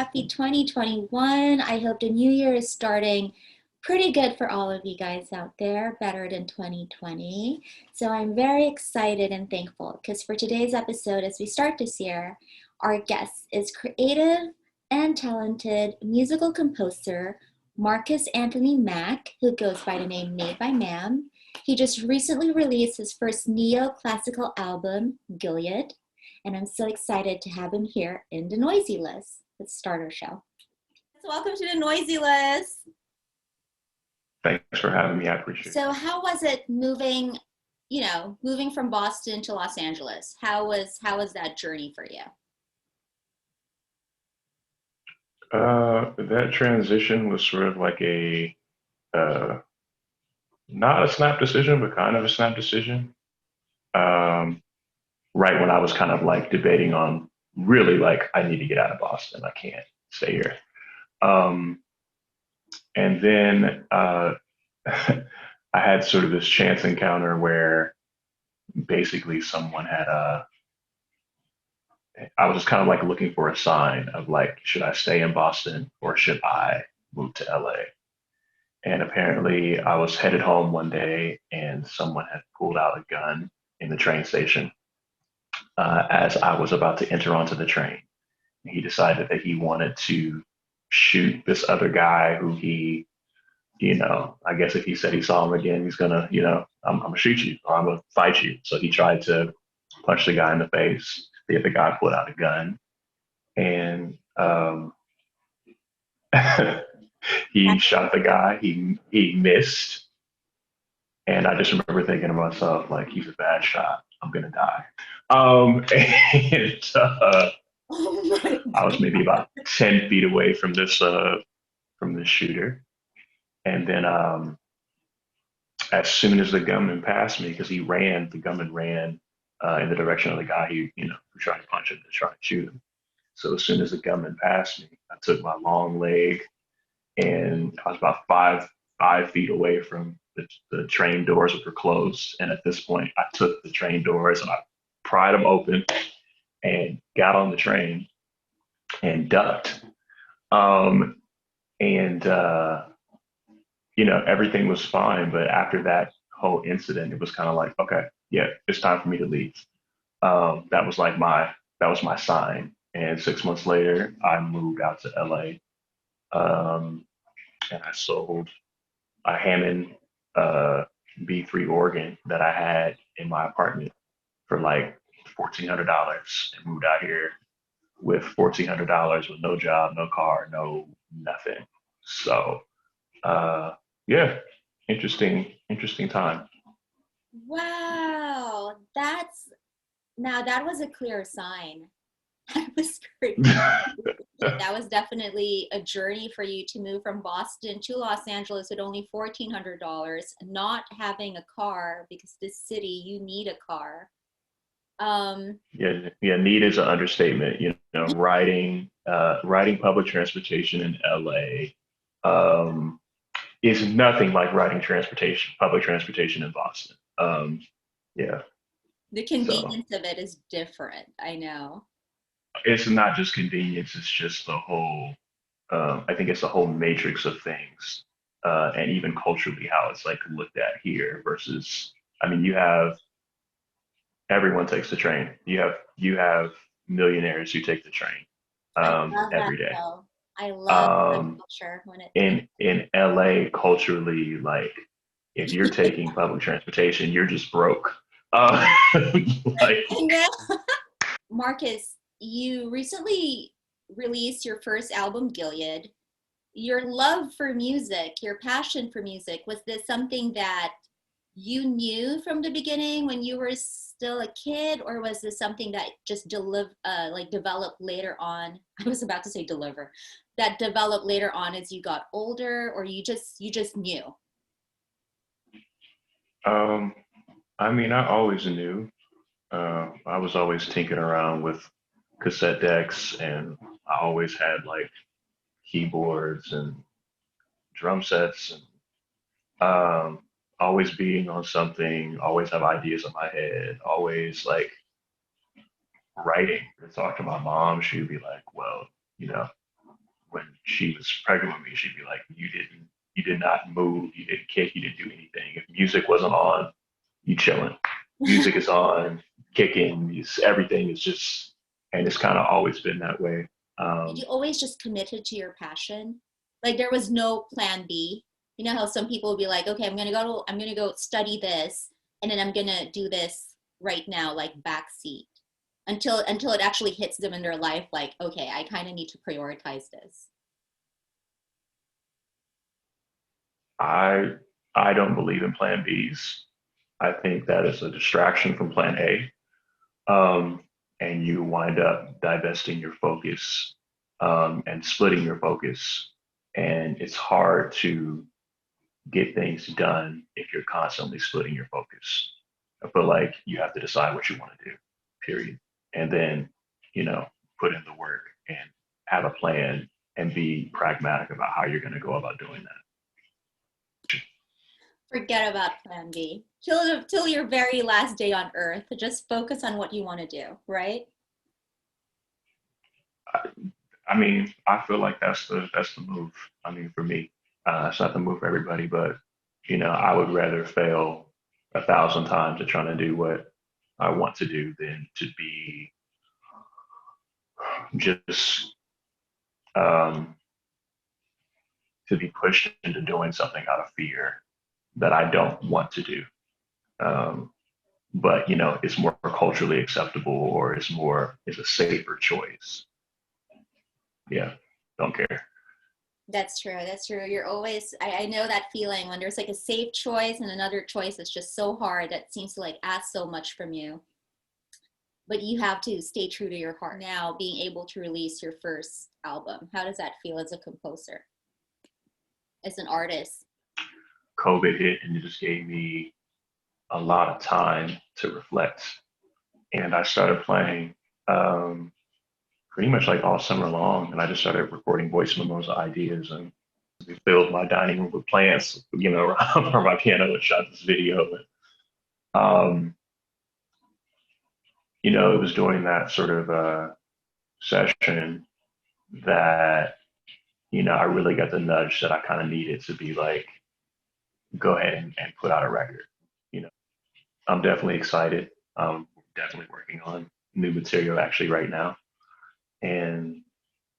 Happy 2021. I hope the new year is starting pretty good for all of you guys out there, better than 2020. So I'm very excited and thankful because for today's episode, as we start this year, our guest is creative and talented musical composer Marcus Anthony Mack, who goes by the name Made by MAAM. He just recently released his first neo-classical album, Gilead, and I'm so excited to have him here in the Noisy List. Let's start our show. So welcome to the Noisy List. Thanks for having me. I appreciate it. So how was it moving from Boston to Los Angeles? How was that journey for you? That transition was sort of like uh, not a snap decision, but kind of a snap decision. Um, right when I was kind of like debating on really like, I need to get out of Boston. I can't stay here. Um, and then I had sort of this chance encounter where basically someone had I was just kind of like looking for a sign of like, should I stay in Boston or should I move to LA? And apparently, I was headed home one day and someone had pulled out a gun in the train station as I was about to enter onto the train. He decided that he wanted to shoot this other guy who I guess if he said he saw him again, he's gonna, I'm gonna shoot you or I'm gonna fight you. So he tried to punch the guy in the face. The other guy pulled out a gun and he shot the guy. He missed, and I just remember thinking to myself, like, he's a bad shot. I'm gonna die. And Oh my I was maybe God. about 10 feet away from the shooter, and then as soon as the gunman passed me, because the gunman ran in the direction of the guy who tried to punch him to try and shoot him. So as soon as the gunman passed me, I took my long leg and I was about 5 feet away from the train doors, which were closed. And at this point, I took the train doors and I pried them open and got on the train and ducked. Um, and everything was fine. But after that whole incident, it was kind of like, okay, yeah, it's time for me to leave. That was my sign. And 6 months later, I moved out to LA. And I sold a Hammond uh, B3 organ that I had in my apartment for like $1,400 and moved out here with $1,400 with no job, no car, no nothing. So yeah, interesting time. Wow. That was a clear sign. That was great. That was definitely a journey for you to move from Boston to Los Angeles with only $1,400, not having a car because this city you need a car. Um, Yeah, yeah. Need is an understatement. Riding public transportation in LA um, is nothing like public transportation in Boston. Yeah. the So convenience of it is different. I know. it's not just convenience; it's just the whole. I think it's the whole matrix of things, and even culturally how it's like looked at here versus. I mean, you have everyone takes the train. You have millionaires who take the train I love that every day. though. I love that Um, culture when it comes. in LA, culturally, like if you're taking public transportation, you're just broke. Uh, like, I know. Marcus, you recently released your first album, Gilead. Your love for music, your passion for music, was this something that you knew from the beginning when you were still a kid, or was this something that just developed later on? I was about to say deliver, that developed later on as you got older, or you just knew? um, I mean, I always knew. I was always tinkering around with cassette decks, and I always had like keyboards and drum sets, and always beating on something. Always have ideas in my head. Always like writing. I talk to my mom. She'd be like, "Well, you know." when she was pregnant with me, she'd be like, you did not move, you didn't kick, you didn't do anything. If music wasn't on, you chilling. Music is on, kicking, everything is just, and it's kind of always been that way. Did Um, you always just committed to your passion? Like there was no plan B? You know how some people will be like, okay, I'm gonna go study this, and then I'm gonna do this right now, like backseat, until it actually hits them in their life, like, okay, I kind of need to prioritize this. I I don't believe in plan Bs. I think that is a distraction from plan A. And you wind up divesting your focus and splitting your focus. And it's hard to get things done if you're constantly splitting your focus. I feel like you have to decide what you want to do, period. And then, you know, put in the work and have a plan and be pragmatic about how you're going to go about doing that. Forget about plan B. Till your very last day on earth. Just focus on what you want to do, right? I, I mean, I feel like that's the move. I mean, for me, it's not the move for everybody, but I would rather fail 1,000 times at trying to do what I want to do than to be just um, to be pushed into doing something out of fear that I don't want to do. Um, but it's more culturally acceptable or it's a safer choice. Yeah, don't care. That's true. That's true. You're always, I know that feeling when there's like a safe choice and another choice that's just so hard that seems to like ask so much from you. But you have to stay true to your heart. Now, being able to release your first album, how does that feel as a composer, as an artist? COVID hit and it just gave me a lot of time to reflect. And I started playing pretty much like all summer long. And I just started recording voice memos, ideas, and we filled my dining room with plants, around my piano and shot this video. Um, it was during that sort of session that, I really got the nudge that I kind of needed to be like, go ahead and put out a record. You know, I'm definitely excited. Definitely working on new material actually right now. And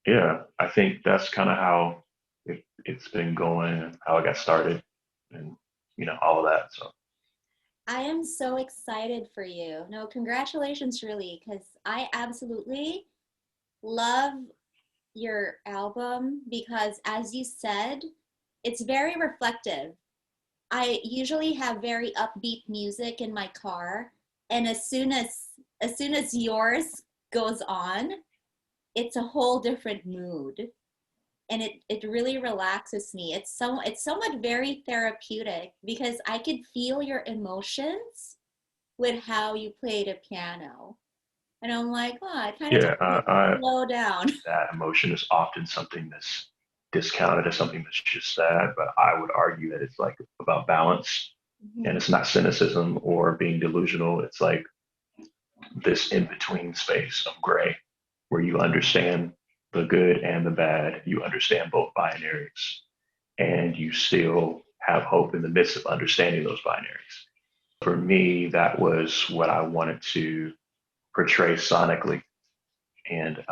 yeah, I think that's kind of how it's been going and how I got started and, all of that. So I am so excited for you. No, congratulations, really, because I absolutely love your album because, as you said, it's very reflective. I usually have very upbeat music in my car, and as soon as yours goes on, it's a whole different mood, and it really relaxes me. It's somewhat very therapeutic because I could feel your emotions with how you play the piano, and I'm like, oh, it kind of yeah, tells me to slow down. that emotion is often something that's discounted as something that's just sad, but I would argue that it's like about balance and it's not cynicism or being delusional. It's like this in between space of gray where you understand the good and the bad. You understand both binaries and you still have hope in the midst of understanding those binaries. For me, that was what I wanted to portray sonically. And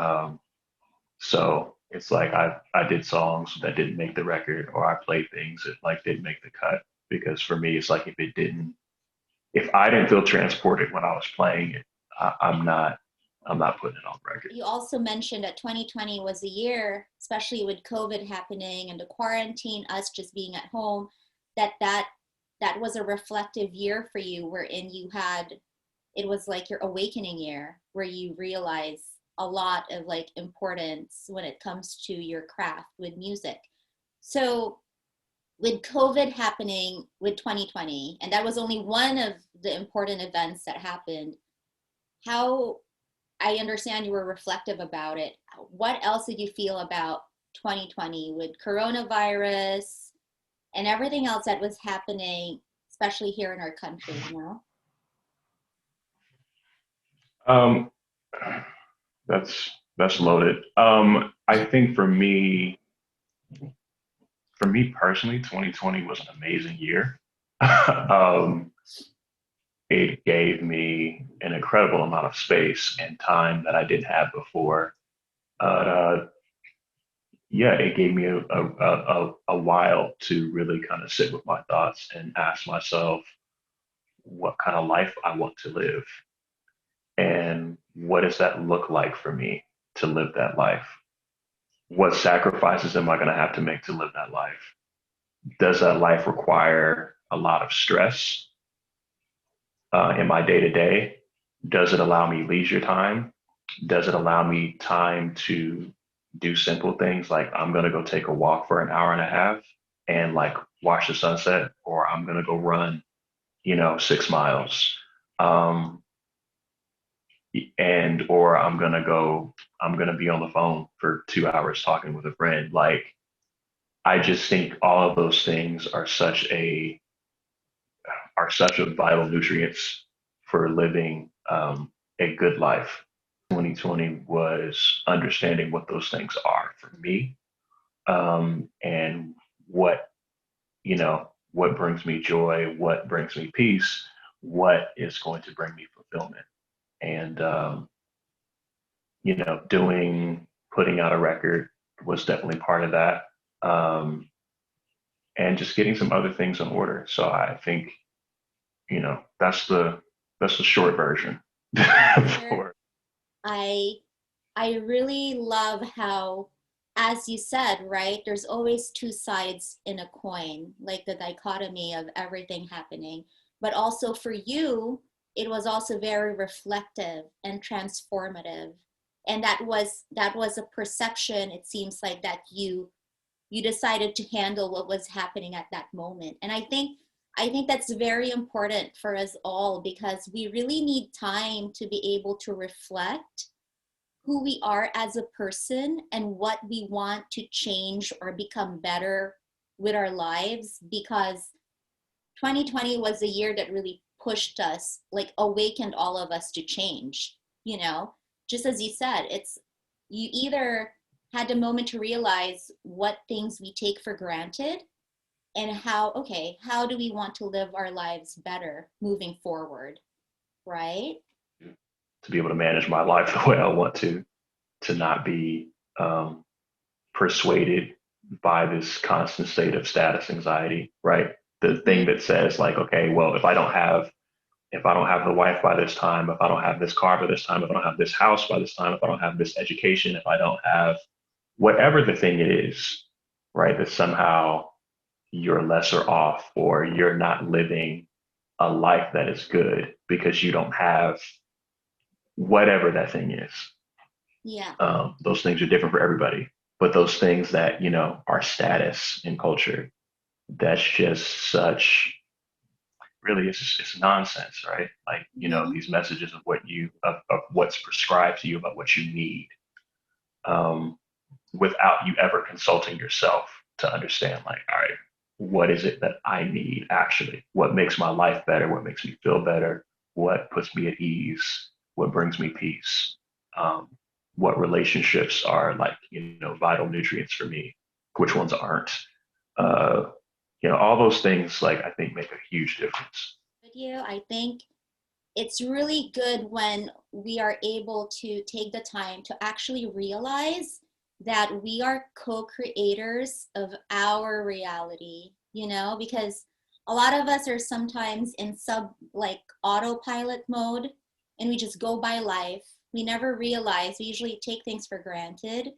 so it's like I did songs that didn't make the record, or I played things that like didn't make the cut. Because for me, it's like if I didn't feel transported when I was playing it, I'm not putting it on record. You also mentioned that 2020 was a year, especially with COVID happening and the quarantine, us just being at home, that was a reflective year for you, wherein it was like your awakening year, where you realize a lot of like importance when it comes to your craft with music. So with COVID happening with 2020, and that was only one of the important events that happened, how I understand you were reflective about it. What else did you feel about 2020 with coronavirus and everything else that was happening, especially here in our country, you know? Um, that's That's loaded. I think for me personally, 2020 was an amazing year. um, it gave me an incredible amount of space and time that I didn't have before. Uh, yeah, it gave me a while to really kind of sit with my thoughts and ask myself what kind of life I want to live and what does that look like for me to live that life? What sacrifices am I going to have to make to live that life? Does that life require a lot of stress in my day to day? Does it allow me leisure time? Does it allow me time to do simple things like I'm going to go take a walk for an hour and a half and like watch the sunset, or I'm going to go run, 6 miles, um, and or I'm going to be on the phone for 2 hours talking with a friend. Like I just think all of those things are such a vital nutrients for living a good life. 2020 was understanding what those things are for me, and what what brings me joy, what brings me peace, what is going to bring me fulfillment, and doing putting out a record was definitely part of that, and just getting some other things in order. So I think that's the short version Sure. for. I I really love how, as you said, right, there's always two sides in a coin, like the dichotomy of everything happening. But also for you, it was also very reflective and transformative. And that was a perception, it seems like, that you decided to handle what was happening at that moment. And I think that's very important for us all because we really need time to be able to reflect who we are as a person and what we want to change or become better with our lives, because 2020 was a year that really pushed us, like awakened all of us to change, you know? Just as you said, it's you either had a moment to realize what things we take for granted and how do we want to live our lives better moving forward, right? To be able to manage my life the way I want to not be um, persuaded by this constant state of status anxiety, right? The thing that says like, okay, well, if I don't have the wife by this time, if I don't have this car by this time, if I don't have this house by this time, if I don't have this education, if I don't have whatever the thing it is, right, that somehow you're lesser off or you're not living a life that is good because you don't have whatever that thing is. Yeah. Those things are different for everybody, but those things that are status in culture, that's just such really it's nonsense, right? Like Mm-hmm. these messages of what's prescribed to you about what you need, um, without you ever consulting yourself to understand, like, all right, what is it that I need actually? What makes my life better? What makes me feel better? What puts me at ease? What brings me peace? Um, what relationships are like, vital nutrients for me? Which ones aren't? Uh, all those things, like, I think make a huge difference. With you, I think it's really good when we are able to take the time to actually realize that we are co-creators of our reality, because a lot of us are sometimes in like autopilot mode, and we just go by life. We never realize, we usually take things for granted,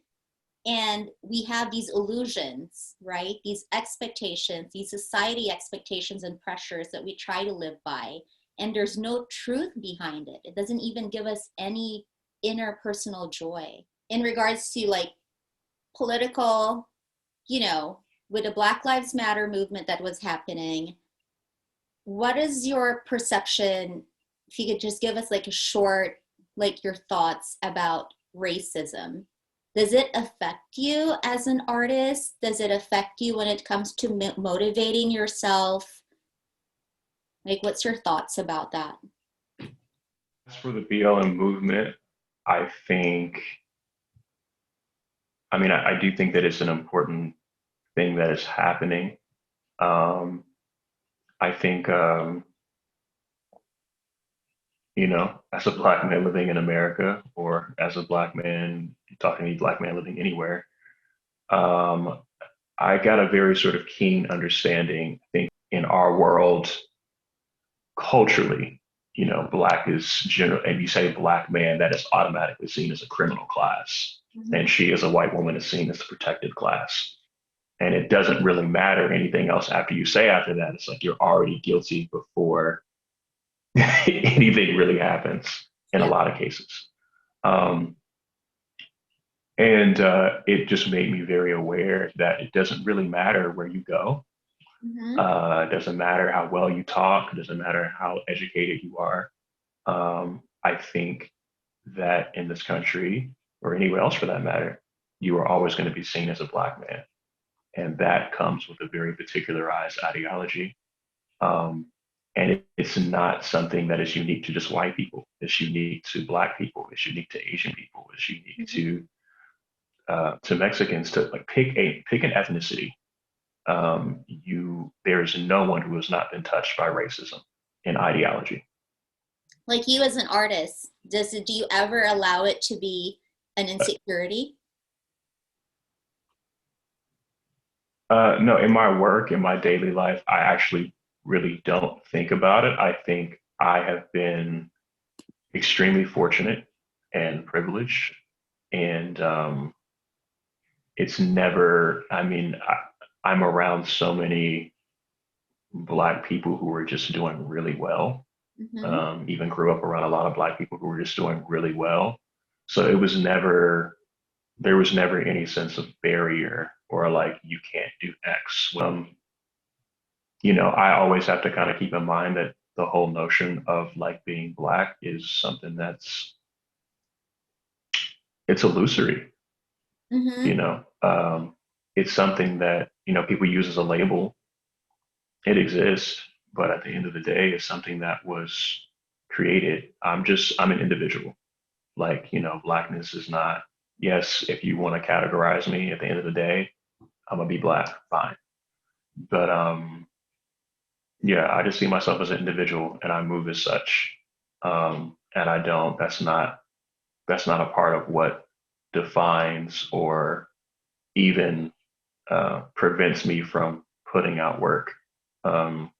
and we have these illusions, right? These expectations, these society expectations and pressures that we try to live by, and there's no truth behind it. It doesn't even give us any inner personal joy. In regards to like political, with the Black Lives Matter movement that was happening, what is your perception? If you could just give us like a short, like your thoughts about racism. Does it affect you as an artist? Does it affect you when it comes to motivating yourself? Like, what's your thoughts about that? As for the BLM movement, I think I mean, I do think that it's an important thing that is happening. Um, I think, as a black man living in America, or as a black man talking to any black man living anywhere, um, I got a very sort of keen understanding, I think, in our world culturally, black is general, and you say black man, that is automatically seen as a criminal class. And Mhm. she, as a white woman, is seen as a protected class. And it doesn't really matter anything else after you say after that. It's like you're already guilty before anything really happens in a Yeah. lot of cases. Um, and it just made me very aware that it doesn't really matter where you go. Hmm. It doesn't matter how well you talk. It doesn't matter how educated you are. I think that in this country, or anywhere else for that matter, you are always going to be seen as a black man. And that comes with a very particularized ideology. Um, and it's not something that is unique to just white people. It's unique to black people. It's unique to Asian people. It's unique Hmm. to Mexicans. To like pick an ethnicity. There is no one who has not been touched by racism and ideology. Like you as an artist, do you ever allow it to be an insecurity? No, in my work, in my daily life, I actually really don't think about it. I think I have been extremely fortunate and privileged. And it's never, I mean, I'm around so many Black people who are just doing really well. Hmm. Even grew up around a lot of Black people who were just doing really well. So there was never any sense of barrier or like, you can't do X. I always have to kind of keep in mind that the whole notion of like being Black is something it's illusory, you Hmm. know. It's something that, people use as a label. It exists, but at the end of the day, it's something that was created. I'm an individual. Like, Blackness is not, yes, if you want to categorize me at the end of the day, I'm gonna be Black, fine. But yeah, I just see myself as an individual and I move as such. And I don't, that's not a part of what defines or even prevents me from putting out work. Um,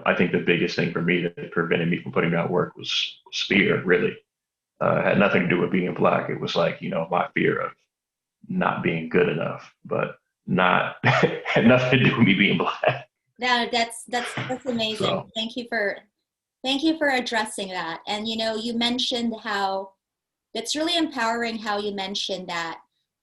I think the biggest thing for me that prevented me from putting out work was fear, really. It had nothing to do with being Black. It was like, my fear of not being good enough, but not had nothing to do with me being Black. That's amazing. So Thank you for addressing that. And you mentioned how that's really empowering how you mentioned that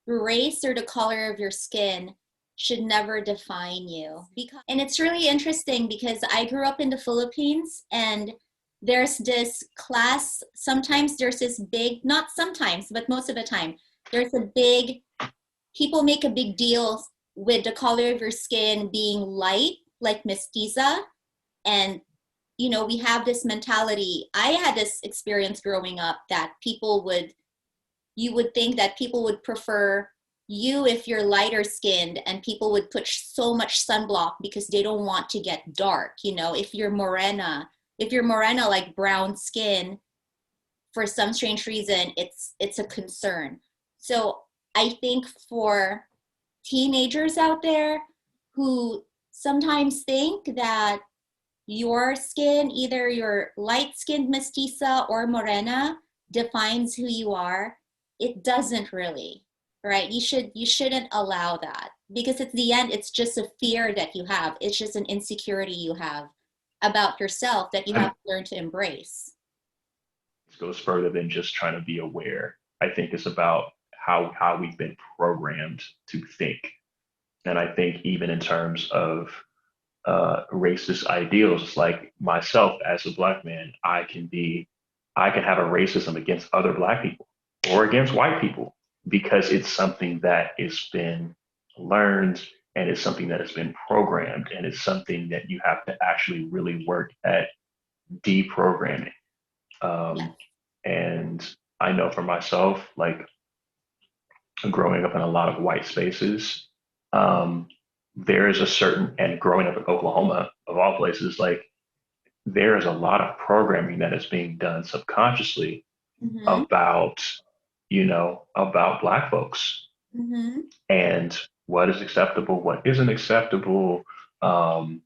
race or the color of your skin should never define you. And it's really interesting because I grew up in the Philippines and there's this class, sometimes there's this big, not sometimes, but most of the time, there's a big, people make a big deal with the color of your skin being light, like mestiza. And we have this mentality. I had this experience growing up that you would think that people would prefer you if you're lighter skinned, and people would put so much sunblock because they don't want to get dark. If you're morena like brown skin, for some strange reason it's a concern. So I think for teenagers out there who sometimes think that your skin, either your light skinned mestiza or morena, defines who you are, it doesn't really, right? You shouldn't allow that, because at the end it's just a fear that you have. It's just an insecurity you have about yourself that you have I, to learn to embrace. goes further than just trying to be aware. I think it's about how we've been programmed to think. And I think even in terms of racist ideals, like myself as a Black man, I can have a racism against other Black people or against white people because it's something that has been learned and it's something that has been programmed and it's something that you have to actually really work at deprogramming. Yes. Um, and I know for myself, like growing up in a lot of white spaces, um, there is a certain, and growing up in Oklahoma, of all places, like there is a lot of programming that is being done subconsciously Mm-hmm. about, about Black folks Mm-hmm. and what is acceptable, what isn't acceptable, um,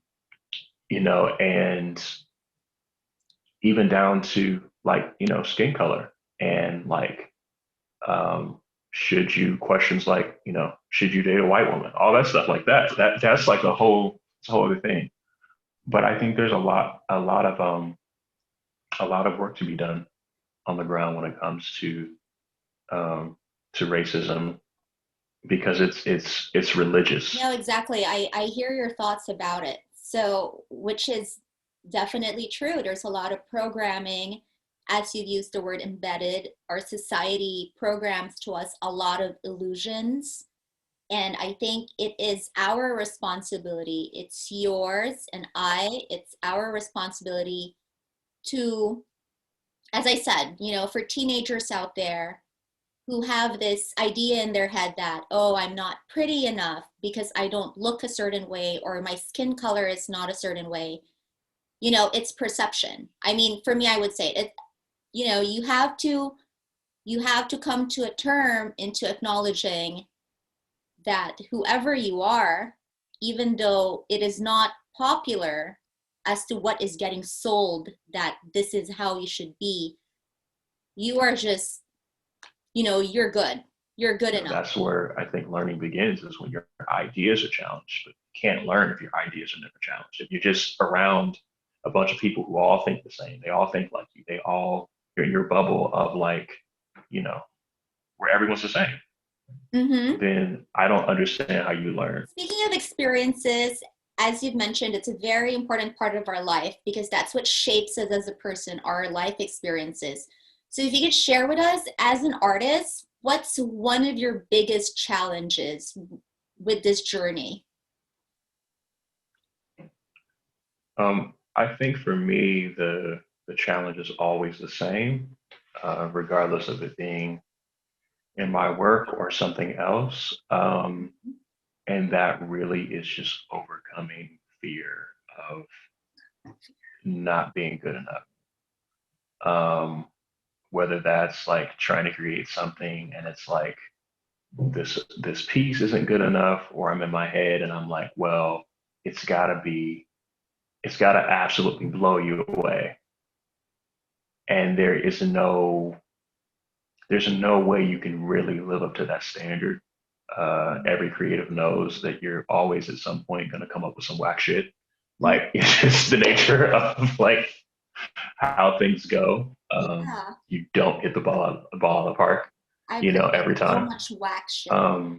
and even down to like, skin color and like, um, should you questions like, should you date a white woman? All that stuff like that. That's like it's a whole other thing. But I think there's a lot of work to be done on the ground when it comes um, to racism because it's religious. No, exactly. I hear your thoughts about it. So, which is definitely true. There's a lot of programming, as you've used the word embedded. Our society programs to us a lot of illusions. And I think it is our responsibility. It's yours and it's our responsibility to, as I said, for teenagers out there who have this idea in their head that, oh, I'm not pretty enough because I don't look a certain way or my skin color is not a certain way. It's perception. I mean, for me, I would say it, you have to come to a term into acknowledging that whoever you are, even though it is not popular as to what is getting sold, that this is how you should be, you are just, you're good. You're good enough. That's where I think learning begins is when your ideas are challenged. But you can't learn if your ideas are never challenged. If you're just around a bunch of people who all think the same, they all think like you, you're in your bubble of like, you know, where everyone's the same, Mm-hmm. then I don't understand how you learn. Speaking of experiences, as you've mentioned, it's a very important part of our life because that's what shapes us as a person, our life experiences. So, if you could share with us as an artist, what's one of your biggest challenges with this journey? I think for me, the challenge is always the same, regardless of it being in my work or something else. And that really is just overcoming fear of not being good enough. Um, Whether that's like trying to create something and it's like this piece isn't good enough, or I'm in my head and I'm like, well, it's gotta be, it's gotta absolutely blow you away. And there's no way you can really live up to that standard. Every creative knows that you're always at some point going to come up with some whack shit. Mm, Like it's just the nature of like how things go. yeah, You don't hit the ball in the park, I've heard every so time. much whack shit. Um,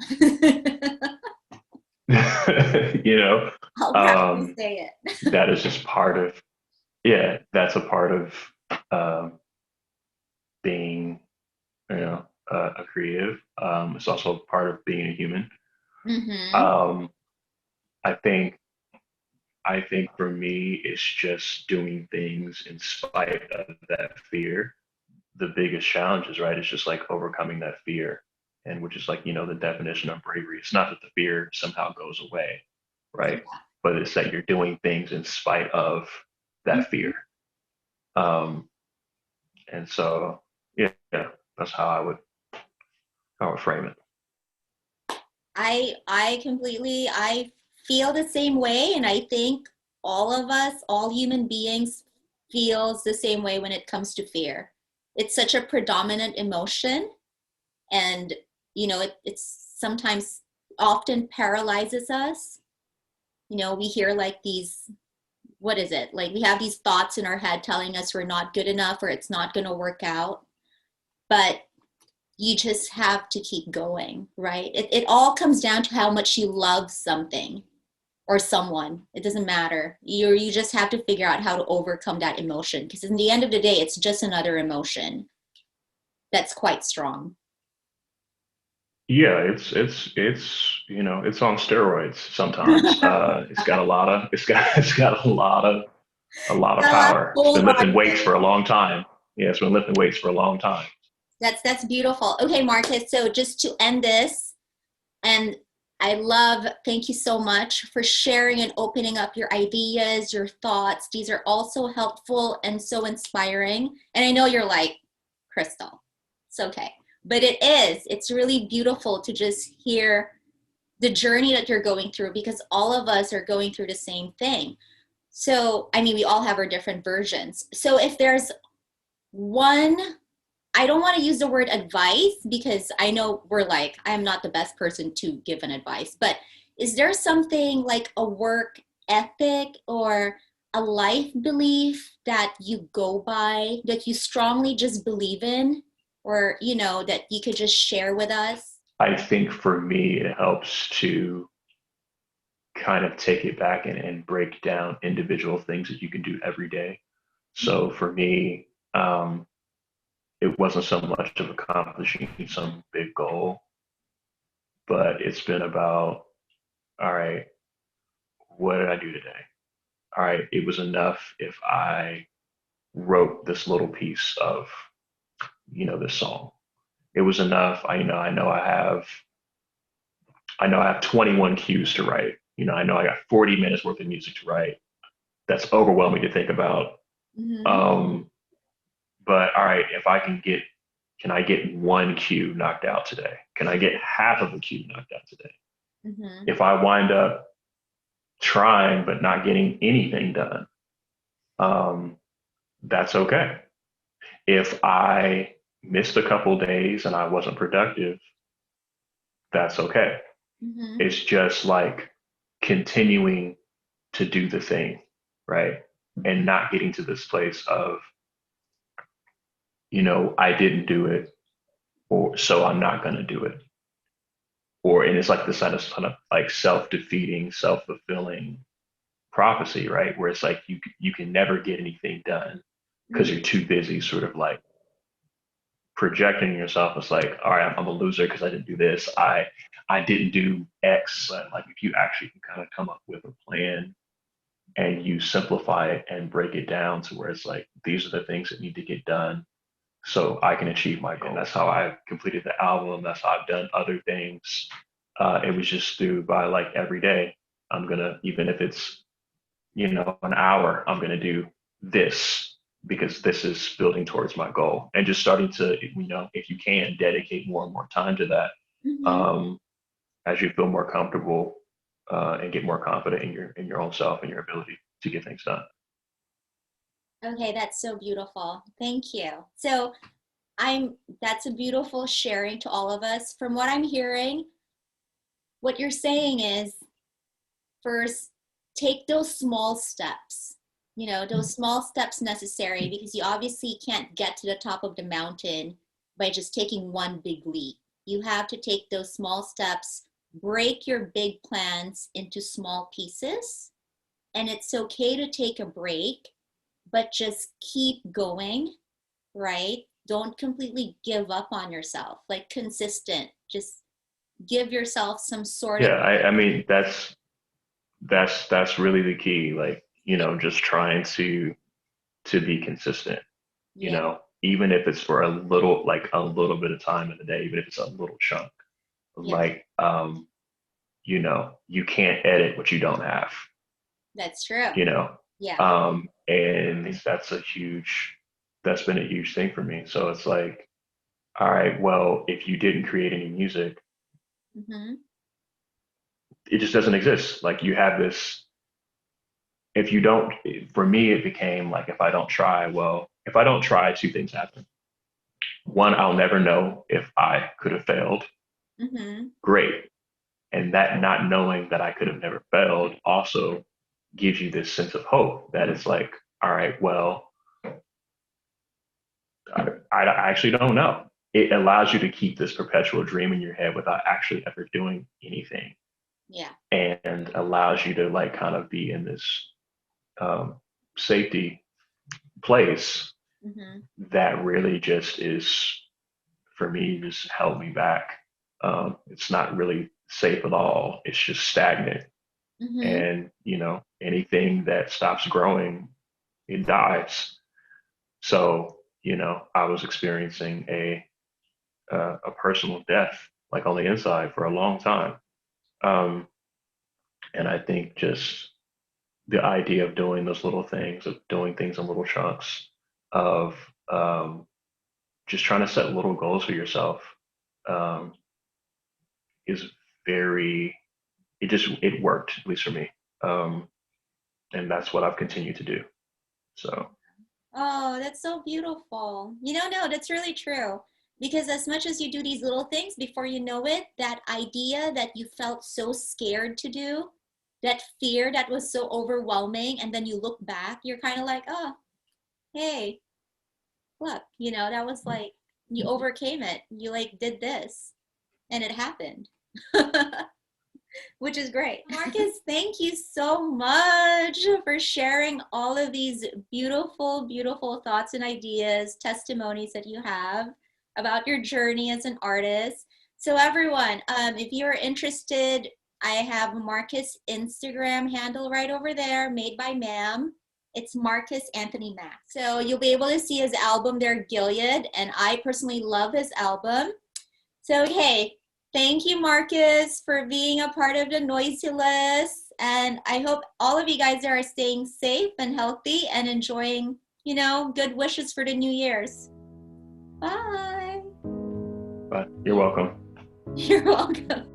you know, I'll proudly um, say it. that is just part of, yeah, that's a part of um, being, a creative. It's also part of being a human. Mm-hmm. Um, I think I think for me, it's just doing things in spite of that fear. The biggest challenge is right. It's just like overcoming that fear, and which is like the definition of bravery. It's not that the fear somehow goes away, right? But it's that you're doing things in spite of that Mm-hmm. fear. Um, and so, yeah, that's how I would frame it. I feel the same way, and I think all of us, all human beings, feels the same way when it comes to fear. It's such a predominant emotion, and it's sometimes often paralyzes us. We hear like these, what is it? Like we have these thoughts in our head telling us we're not good enough or it's not going to work out. But you just have to keep going, right? It all comes down to how much you love something or someone. It doesn't matter. You just have to figure out how to overcome that emotion because in the end of the day, it's just another emotion that's quite strong. Yeah, it's on steroids sometimes. It's got a lot of it's got a lot of Got a lot of power. It's gold been on lifting weights it. for a long time. Yeah, it's been lifting weights for a long time. That's beautiful. Okay, Marcus. So just to end this, and thank you so much for sharing and opening up your ideas, your thoughts. These are all so helpful and so inspiring. And I know you're like, Crystal, it's okay. But it's really beautiful to just hear the journey that you're going through because all of us are going through the same thing. So, I mean, we all have our different versions. So if there's one, I don't want to use the word advice because I know I'm not the best person to give an advice, but is there something like a work ethic or a life belief that you go by that you strongly just believe in or, that you could just share with us? I think for me, it helps to kind of take it back and break down individual things that you can do every day. So for me, it wasn't so much of accomplishing some big goal, but it's been about, all right, what did I do today? All right, it was enough if I wrote this little piece of, this song. It was enough. I know I have 21 cues to write. I know I got 40 minutes worth of music to write. That's overwhelming to think about. Mm-hmm. Um, but all right, if I can I get one cue knocked out today? Can I get half of a cue knocked out today? Mm-hmm. If I wind up trying but not getting anything done, um, that's okay. If I missed a couple days and I wasn't productive, that's okay. Mm-hmm. It's just like continuing to do the thing, right? And not getting to this place of, I didn't do it, or so I'm not going to do it. And it's like this kind of like self-defeating, self-fulfilling prophecy, right? Where it's like you can never get anything done because Mm-hmm. you're too busy sort of like projecting yourself as like, all right, I'm a loser because I didn't do this. I didn't do X. But like if you actually can kind of come up with a plan and you simplify it and break it down to where it's like these are the things that need to get done so I can achieve my goal. And that's how I completed the album. That's how I've done other things. It was just through by like every day. I'm gonna, even if it's an hour, I'm gonna do this because this is building towards my goal. And just starting to, if you can dedicate more and more time to that, Mm-hmm. um, as you feel more comfortable and get more confident in your own self and your ability to get things done. Okay, that's so beautiful. Thank you. So that's a beautiful sharing to all of us. From what I'm hearing, what you're saying is first, take those small steps, those small steps necessary because you obviously can't get to the top of the mountain by just taking one big leap. You have to take those small steps, break your big plans into small pieces, and it's okay to take a break, but just keep going, right? Don't completely give up on yourself, like consistent. Just give yourself some sort of, Yeah, I mean that's really the key. Like, yeah, just trying to be consistent, yeah, even if it's for a little bit of time in the day, even if it's a little chunk. yeah, Like, you can't edit what you don't have, that's true. you know. Yeah. And that's been a huge thing for me. So it's like, all right, well, if you didn't create any music, Mm-hmm. it just doesn't exist. Like you have this, if you don't, for me, it became like, if I don't try, two things happen. One, I'll never know if I could have failed. Mm-hmm. Great. And that not knowing that I could have never failed also gives you this sense of hope that it's like, all right, well, I actually don't know. It allows you to keep this perpetual dream in your head without actually ever doing anything, Yeah. and allows you to like kind of be in this um, safety place Mm-hmm. that really just is, for me, just held me back. It's not really safe at all. It's just stagnant. Mm-hmm. And, anything that stops growing, it dies. So, I was experiencing a personal death, like on the inside for a long time. Um, and I think just the idea of doing those little things, of doing things in little chunks, of just trying to set little goals for yourself, um, is very, it worked, at least for me. Um, and that's what I've continued to do. So, Oh, that's so beautiful. No, that's really true. Because as much as you do these little things, before you know it, that idea that you felt so scared to do, that fear that was so overwhelming, and then you look back, you're kind of like, oh, hey, look, that was like, you overcame it. You like did this, and it happened. Which is great. Marcus, thank you so much for sharing all of these beautiful, beautiful thoughts and ideas, testimonies that you have about your journey as an artist. So everyone, if you're interested, I have Marcus' Instagram handle right over there, made by MAAM. It's Marcus Anthony Mack. So you'll be able to see his album there, Gilead, and I personally love his album. So, hey, thank you, Marcus, for being a part of the Noisy List. And I hope all of you guys are staying safe and healthy and enjoying, good wishes for the New Year's. Bye. but you're welcome. You're welcome.